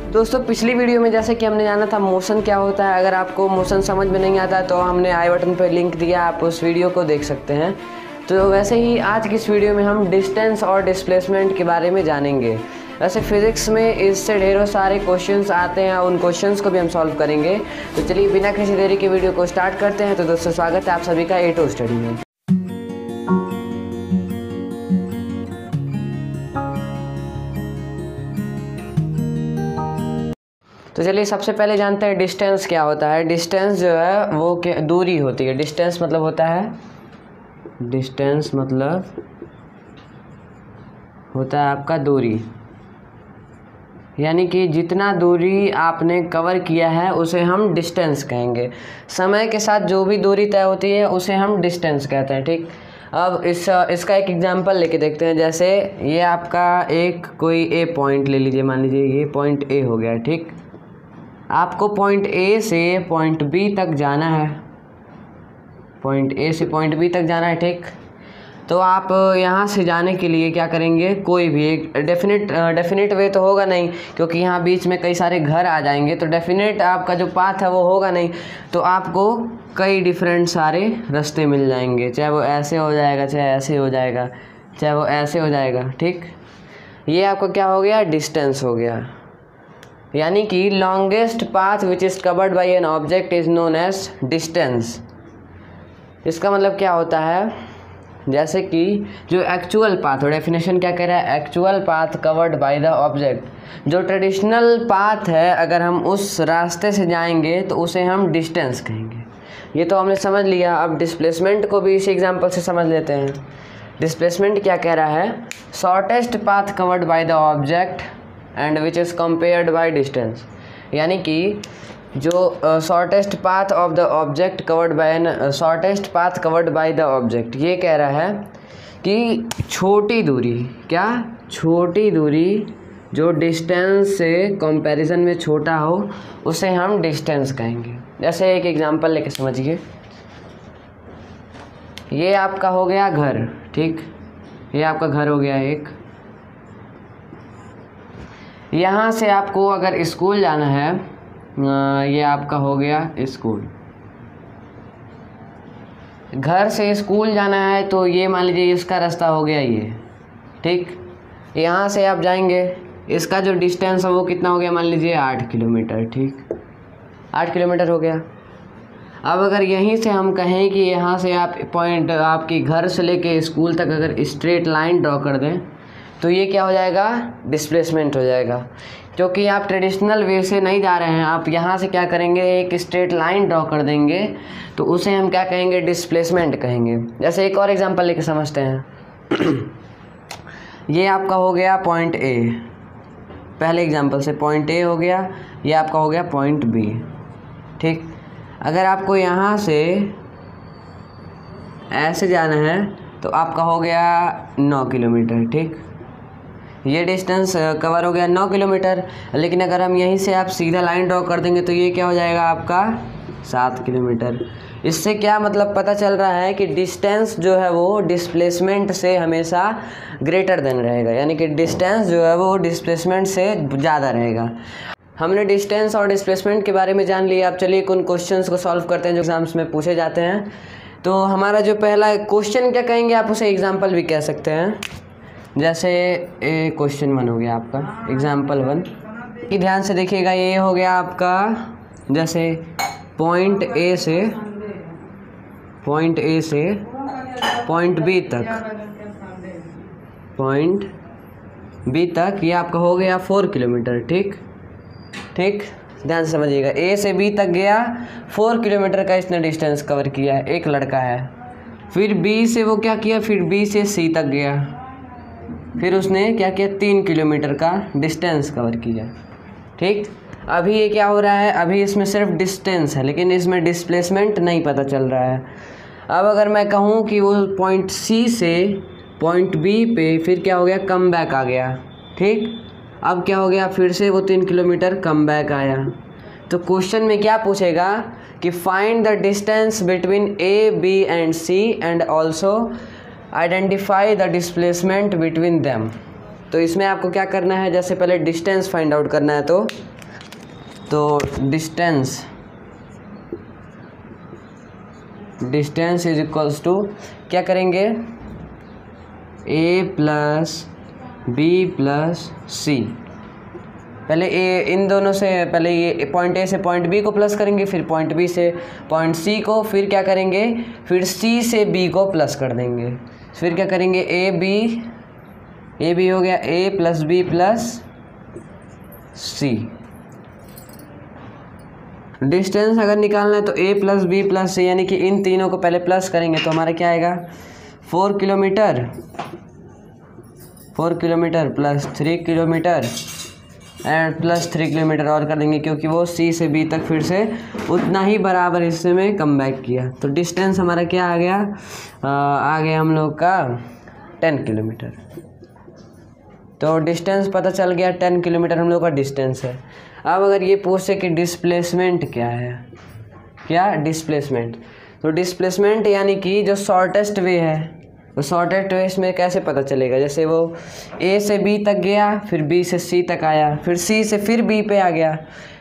दोस्तों पिछली वीडियो में जैसे कि हमने जाना था मोशन क्या होता है। अगर आपको मोशन समझ में नहीं आता तो हमने आई बटन पर लिंक दिया, आप उस वीडियो को देख सकते हैं। तो वैसे ही आज की इस वीडियो में हम डिस्टेंस और डिस्प्लेसमेंट के बारे में जानेंगे। वैसे फिज़िक्स में इससे ढेरों सारे क्वेश्चंस आते हैं, उन क्वेश्चंस को भी हम सॉल्व करेंगे। तो चलिए बिना किसी देरी के वीडियो को स्टार्ट करते हैं। तो दोस्तों स्वागत है आप सभी का A2 स्टडी में। तो चलिए सबसे पहले जानते हैं डिस्टेंस क्या होता है। डिस्टेंस जो है वो क्या दूरी होती है। डिस्टेंस मतलब होता है, डिस्टेंस मतलब होता है आपका दूरी, यानी कि जितना दूरी आपने कवर किया है उसे हम डिस्टेंस कहेंगे। समय के साथ जो भी दूरी तय होती है उसे हम डिस्टेंस कहते हैं। ठीक, अब इसका एक एग्जांपल लेके देखते हैं। जैसे ये आपका एक कोई ए पॉइंट ले लीजिए, मान लीजिए ये पॉइंट ए हो गया। ठीक, आपको पॉइंट ए से पॉइंट बी तक जाना है, पॉइंट ए से पॉइंट बी तक जाना है। ठीक, तो आप यहाँ से जाने के लिए क्या करेंगे, कोई भी एक डेफिनेट वे तो होगा नहीं, क्योंकि यहाँ बीच में कई सारे घर आ जाएंगे, तो डेफिनेट आपका जो पाथ है वो होगा नहीं। तो आपको कई डिफरेंट सारे रास्ते मिल जाएंगे, चाहे वो ऐसे हो जाएगा, चाहे ऐसे हो जाएगा, चाहे वो ऐसे हो जाएगा। ठीक, ये आपका क्या हो गया, डिस्टेंस हो गया। यानी कि longest path which is covered by an object is known as distance. इसका मतलब क्या होता है, जैसे कि जो एक्चुअल पाथ हो, डेफिनेशन क्या कह रहा है, actual path covered by the object. जो ट्रेडिशनल पाथ है अगर हम उस रास्ते से जाएंगे तो उसे हम डिस्टेंस कहेंगे। ये तो हमने समझ लिया। अब डिस्प्लेसमेंट को भी इसी एग्जांपल से समझ लेते हैं। डिस्प्लेसमेंट क्या कह रहा है, shortest path covered by the object and which is compared by distance. यानी कि जो shortest path of the object covered by an shortest path covered by the object, ये कह रहा है कि छोटी दूरी, क्या छोटी दूरी जो डिस्टेंस से कंपैरिजन में छोटा हो उसे हम डिस्टेंस कहेंगे। जैसे एक एग्जांपल लेके समझिए। ये आपका हो गया घर। ठीक, ये आपका घर हो गया एक। यहाँ से आपको अगर स्कूल जाना है, ये आपका हो गया स्कूल। घर से स्कूल जाना है तो ये मान लीजिए इसका रास्ता हो गया ये। ठीक, यहाँ से आप जाएंगे, इसका जो डिस्टेंस है वो कितना हो गया, मान लीजिए 8 किलोमीटर। ठीक, 8 किलोमीटर हो गया। अब अगर यहीं से हम कहें कि यहाँ से आप पॉइंट आपके घर से लेके स्कूल तक अगर स्ट्रेट लाइन ड्रॉ कर दें तो ये क्या हो जाएगा, डिस्प्लेसमेंट हो जाएगा। क्योंकि आप ट्रेडिशनल वे से नहीं जा रहे हैं, आप यहाँ से क्या करेंगे, एक स्ट्रेट लाइन ड्रॉ कर देंगे, तो उसे हम क्या कहेंगे, डिस्प्लेसमेंट कहेंगे। जैसे एक और एग्जांपल लेके समझते हैं। ये आपका हो गया पॉइंट ए, पहले एग्जांपल से पॉइंट ए हो गया, ये आपका हो गया पॉइंट बी। ठीक, अगर आपको यहाँ से ऐसे जाना है तो आपका हो गया 9 किलोमीटर। ठीक, ये डिस्टेंस कवर हो गया 9 किलोमीटर। लेकिन अगर हम यहीं से आप सीधा लाइन ड्रॉ कर देंगे तो ये क्या हो जाएगा आपका 7 किलोमीटर। इससे क्या मतलब पता चल रहा है कि डिस्टेंस जो है वो डिस्प्लेसमेंट से हमेशा ग्रेटर देन रहेगा, यानी कि डिस्टेंस जो है वो डिस्प्लेसमेंट से ज़्यादा रहेगा। हमने डिस्टेंस और डिस्प्लेसमेंट के बारे में जान लिया। अब चलिए उन क्वेश्चंस को सॉल्व करते हैं जो एग्जाम्स में पूछे जाते हैं। तो हमारा जो पहला क्वेश्चन क्या कहेंगे, आप उसे एग्जाम्पल भी कह सकते हैं। जैसे क्वेश्चन 1 हो गया आपका, एग्जाम्पल 1 कि ध्यान से देखिएगा। ये हो गया आपका, जैसे पॉइंट ए से पॉइंट बी तक ये आपका हो गया 4 किलोमीटर। ठीक, ध्यान से समझिएगा। ए से बी तक गया, 4 किलोमीटर का इसने डिस्टेंस कवर किया है, एक लड़का है। फिर बी से वो क्या किया, फिर बी से सी तक गया, फिर उसने क्या किया, 3 किलोमीटर का डिस्टेंस कवर किया। ठीक, अभी ये क्या हो रहा है, अभी इसमें सिर्फ डिस्टेंस है लेकिन इसमें डिस्प्लेसमेंट नहीं पता चल रहा है। अब अगर मैं कहूँ कि वो पॉइंट सी से पॉइंट बी पे फिर क्या हो गया, कम बैक आ गया। ठीक, अब क्या हो गया, फिर से वो 3 किलोमीटर कम बैक आया। तो क्वेश्चन में क्या पूछेगा कि find the distance between A, B and C and also identify the displacement between them. तो इसमें आपको क्या करना है, जैसे पहले डिस्टेंस फाइंड आउट करना है। तो तो डिस्टेंस इज इक्वल्स टू क्या करेंगे, a प्लस बी प्लस सी। पहले ए, इन दोनों से पहले ये पॉइंट ए से पॉइंट बी को प्लस करेंगे, फिर पॉइंट बी से पॉइंट सी को, फिर क्या करेंगे, फिर सी से बी को प्लस कर देंगे, फिर क्या करेंगे ए बी हो गया a plus B plus C. Distance अगर निकालना है तो a plus B plus C, यानी कि इन तीनों को पहले प्लस करेंगे तो हमारा क्या आएगा 4 kilometre plus 3 kilometre and plus 3 kilometre और कर देंगे, क्योंकि वो सी से बी तक फिर से उतना ही बराबर हिस्से में कम बैक किया। तो डिस्टेंस हमारा क्या आ गया, आ गया हम लोग का 10 किलोमीटर। तो डिस्टेंस पता चल गया, 10 किलोमीटर हम लोग का डिस्टेंस है। अब अगर ये पूछे कि डिस्प्लेसमेंट क्या है, क्या डिस्प्लेसमेंट, तो डिस्प्लेसमेंट यानी कि जो शॉर्टेस्ट वे है, तो शॉर्टेस्ट वे इसमें कैसे पता चलेगा, जैसे वो ए से बी तक गया, फिर बी से सी तक आया, फिर सी से फिर बी पे आ गया।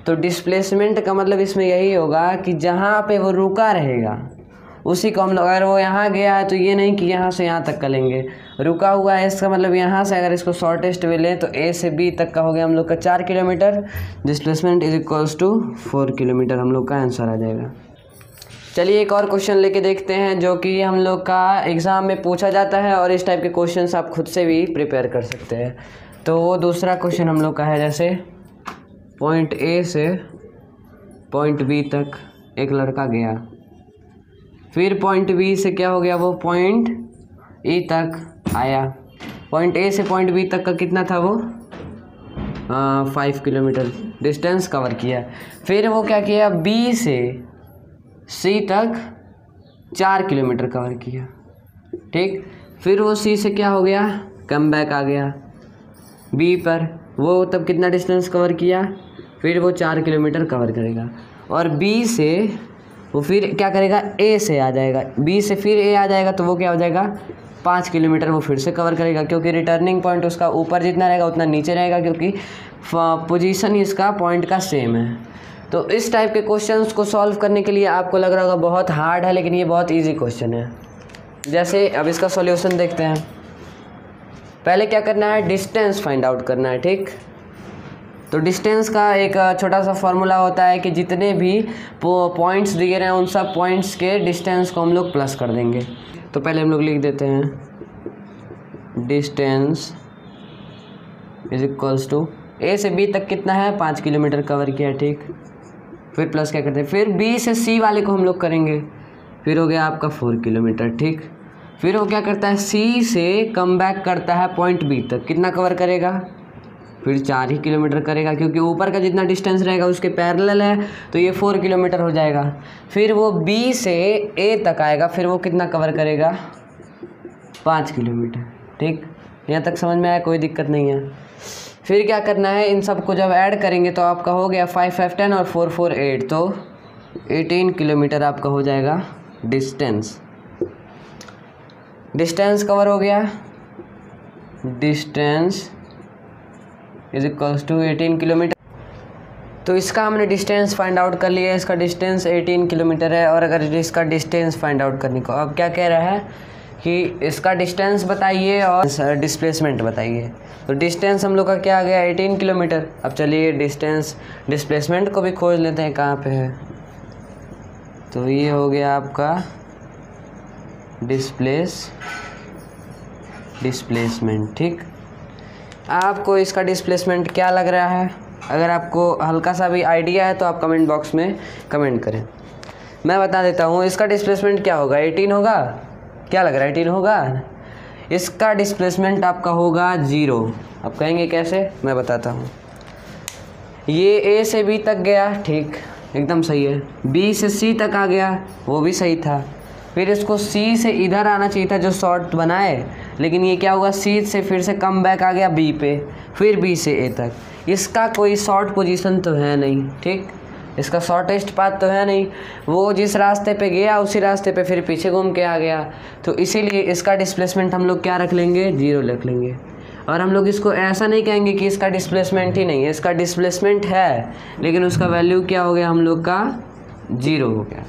तो डिस्प्लेसमेंट का मतलब इसमें यही होगा कि जहाँ पे वो रुका रहेगा उसी को हम लोग, अगर वो यहाँ गया है तो ये नहीं कि यहाँ से यहाँ तक का लेंगे, रुका हुआ है इसका मतलब यहाँ से अगर इसको शॉर्टेस्ट वे लें तो ए से बी तक का हो गया हम लोग का 4 kilometre. Displacement is equals to 4 kilometre हम लोग का आंसर आ जाएगा। चलिए एक और क्वेश्चन लेके देखते हैं जो कि हम लोग का एग्ज़ाम में पूछा जाता है, और इस टाइप के क्वेश्चंस आप खुद से भी प्रिपेयर कर सकते हैं। तो वो दूसरा क्वेश्चन हम लोग का है, जैसे पॉइंट ए से पॉइंट बी तक एक लड़का गया, फिर पॉइंट बी से क्या हो गया, वो पॉइंट ए तक आया। पॉइंट ए से पॉइंट बी तक का कितना था, वो 5 किलोमीटर डिस्टेंस कवर किया। फिर वो क्या किया, बी से सी तक 4 किलोमीटर कवर किया, ठीक। फिर वो सी से क्या हो गया, कम बैक आ गया बी पर, वो तब कितना डिस्टेंस कवर किया, फिर वो 4 किलोमीटर कवर करेगा। और बी से वो फिर क्या करेगा, ए से आ जाएगा, बी से फिर ए आ जाएगा, तो वो क्या हो जाएगा 5 किलोमीटर वो फिर से कवर करेगा, क्योंकि रिटर्निंग पॉइंट उसका ऊपर जितना रहेगा उतना नीचे रहेगा, क्योंकि पोजीशन इसका पॉइंट का सेम है। तो इस टाइप के क्वेश्चंस को सॉल्व करने के लिए आपको लग रहा होगा बहुत हार्ड है, लेकिन ये बहुत इजी क्वेश्चन है। जैसे अब इसका सॉल्यूशन देखते हैं। पहले क्या करना है, डिस्टेंस फाइंड आउट करना है, ठीक। तो डिस्टेंस का एक छोटा सा फार्मूला होता है कि जितने भी पॉइंट्स दिए रहे हैं उन सब पॉइंट्स के डिस्टेंस को हम लोग प्लस कर देंगे। तो पहले हम लोग लिख देते हैं डिस्टेंस इज इक्वल्स टू ए से बी तक कितना है, 5 किलोमीटर कवर किया, ठीक। फिर प्लस क्या करते हैं, फिर बी से सी वाले को हम लोग करेंगे, फिर हो गया आपका 4 किलोमीटर, ठीक। फिर वो क्या करता है, सी से कम बैक करता है पॉइंट बी तक, कितना कवर करेगा, फिर 4 ही किलोमीटर करेगा, क्योंकि ऊपर का जितना डिस्टेंस रहेगा उसके पैरेलल है, तो ये 4 किलोमीटर हो जाएगा। फिर वो बी से ए तक आएगा, फिर वो कितना कवर करेगा, 5 किलोमीटर, ठीक। यहाँ तक समझ में आया, कोई दिक्कत नहीं है। फिर क्या करना है, इन सबको जब ऐड करेंगे तो आपका हो गया 5 5 10 और 4 4 8, तो 18 किलोमीटर आपका हो जाएगा डिस्टेंस कवर हो गया। Distance is equals to 18 kilometre. तो इसका हमने डिस्टेंस फाइंड आउट कर लिया, इसका डिस्टेंस 18 किलोमीटर है। और अगर इसका डिस्टेंस फाइंड आउट करने को, अब क्या कह रहा है कि इसका डिस्टेंस बताइए और डिस्प्लेसमेंट बताइए। तो डिस्टेंस हम लोग का क्या आ गया, 18 किलोमीटर। अब चलिए डिस्प्लेसमेंट को भी खोज लेते हैं कहाँ पे है। तो ये हो गया आपका डिस्प्लेसमेंट, ठीक। आपको इसका डिस्प्लेसमेंट क्या लग रहा है, अगर आपको हल्का सा भी आइडिया है तो आप कमेंट बॉक्स में कमेंट करें। मैं बता देता हूँ इसका डिस्प्लेसमेंट क्या होगा, 18 होगा, क्या लग रहा है 18 होगा। इसका डिस्प्लेसमेंट आपका होगा 0। अब कहेंगे कैसे, मैं बताता हूँ। ये ए से बी तक गया, ठीक, एकदम सही है। बी से सी तक आ गया, वो भी सही था। फिर इसको सी से इधर आना चाहिए था जो शॉर्ट बनाए, लेकिन ये क्या हुआ, सी से फिर से कम बैक आ गया बी पे, फिर बी से ए तक। इसका कोई शॉर्ट पोजीशन तो है नहीं, ठीक, इसका शॉर्टेस्ट पाथ तो है नहीं। वो जिस रास्ते पे गया उसी रास्ते पे फिर पीछे घूम के आ गया, तो इसीलिए इसका डिस्प्लेसमेंट हम लोग क्या रख लेंगे, 0 रख लेंगे। और हम लोग इसको ऐसा नहीं कहेंगे कि इसका डिस्प्लेसमेंट ही नहीं है, इसका डिस्प्लेसमेंट है लेकिन उसका वैल्यू क्या हो गया हम लोग का 0 हो गया।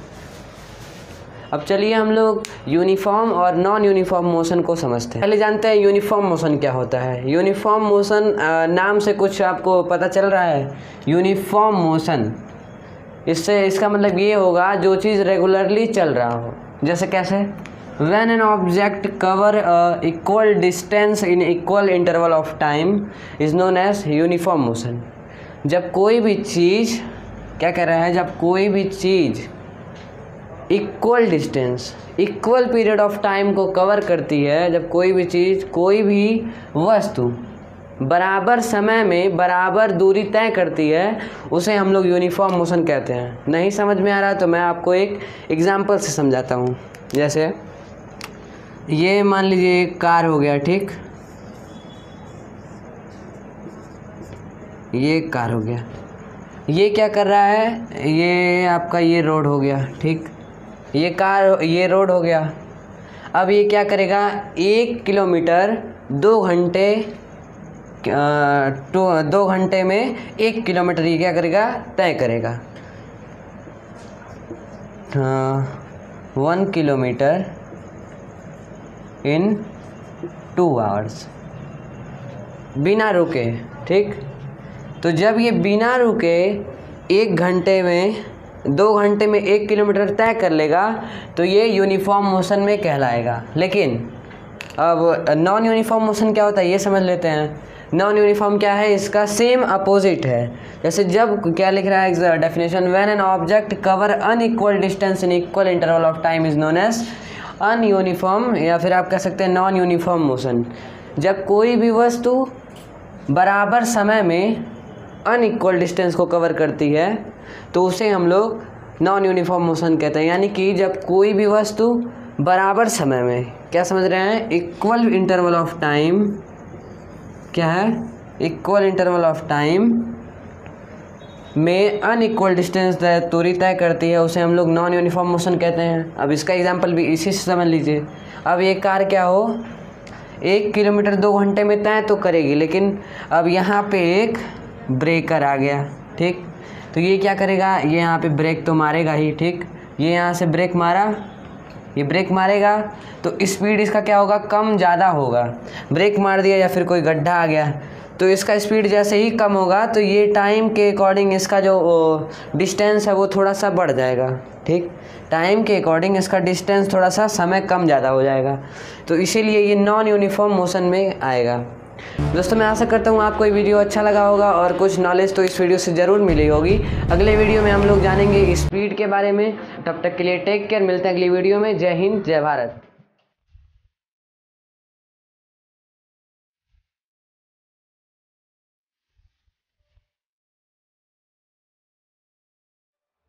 अब चलिए हम लोग यूनिफॉर्म और नॉन यूनिफॉर्म मोशन को समझते हैं। पहले जानते हैं यूनिफॉर्म मोशन क्या होता है। यूनिफॉर्म मोशन नाम से कुछ आपको पता चल रहा है। यूनिफॉर्म मोशन इससे इसका मतलब ये होगा जो चीज़ रेगुलरली चल रहा हो। जैसे कैसे? When an object cover equal distance in equal interval of time is known as uniform motion। जब कोई भी चीज़ क्या कह रहा है, जब कोई भी चीज़ equal distance equal period of time को कवर करती है, जब कोई भी चीज़ कोई भी वस्तु बराबर समय में बराबर दूरी तय करती है, उसे हम लोग यूनिफॉर्म मोशन कहते हैं। नहीं समझ में आ रहा तो मैं आपको एक एग्जांपल से समझाता हूँ। जैसे ये मान लीजिए एक कार हो गया, ठीक, ये कार हो गया, ये क्या कर रहा है, ये आपका ये रोड हो गया, ठीक, ये कार ये रोड हो गया। अब ये क्या करेगा, 1 किलोमीटर 2 घंटे 2 घंटे में 1 किलोमीटर ये क्या करेगा, तय करेगा। 1 किलोमीटर इन 2 आवर्स बिना रुके, ठीक। तो जब ये बिना रुके 1 घंटे में 2 घंटे में 1 किलोमीटर तय कर लेगा तो ये यूनिफॉर्म मोशन में कहलाएगा। लेकिन अब नॉन यूनिफॉर्म मोशन क्या होता है ये समझ लेते हैं। नॉन यूनिफॉर्म क्या है, इसका सेम अपोजिट है। जैसे जब क्या लिख रहा है definition, when an object cover unequal distance in equal interval of time is known as ununiform, या फिर आप कह सकते हैं नॉन यूनिफॉर्म मोशन। जब कोई भी वस्तु बराबर समय में अनइक्वल डिस्टेंस को कवर करती है तो उसे हम लोग नॉन यूनिफॉर्म मोशन कहते हैं। यानी कि जब कोई भी वस्तु बराबर समय में, क्या समझ रहे हैं, इक्वल इंटरवल ऑफ टाइम, क्या है, इक्वल इंटरवल ऑफ टाइम में अनइक्वल डिस्टेंस दूरी तय करती है, उसे हम लोग नॉन यूनिफॉर्म मोशन कहते हैं। अब इसका एग्जांपल भी इसी से समझ लीजिए। अब ये कार क्या हो, 1 किलोमीटर 2 घंटे में तय तो करेगी, लेकिन अब यहाँ पे एक ब्रेकर आ गया, ठीक। तो ये क्या करेगा, ये यहाँ पे ब्रेक तो मारेगा ही, ठीक। ये यहाँ से ब्रेक मारा, ये ब्रेक मारेगा तो स्पीड इसका क्या होगा, कम ज़्यादा होगा। ब्रेक मार दिया या फिर कोई गड्ढा आ गया तो इसका स्पीड जैसे ही कम होगा तो ये टाइम के अकॉर्डिंग इसका जो डिस्टेंस है वो थोड़ा सा बढ़ जाएगा, ठीक। टाइम के अकॉर्डिंग इसका डिस्टेंस थोड़ा सा समय कम ज़्यादा हो जाएगा, तो इसीलिए ये नॉन यूनिफॉर्म मोशन में आएगा। दोस्तों मैं आशा करता हूँ आपको ये वीडियो अच्छा लगा होगा और कुछ नॉलेज तो इस वीडियो से ज़रूर मिली होगी। अगले वीडियो में हम लोग जानेंगे स्पीड के बारे में। तब तक के लिए टेक केयर, मिलते हैं अगली वीडियो में। जय हिंद, जय भारत।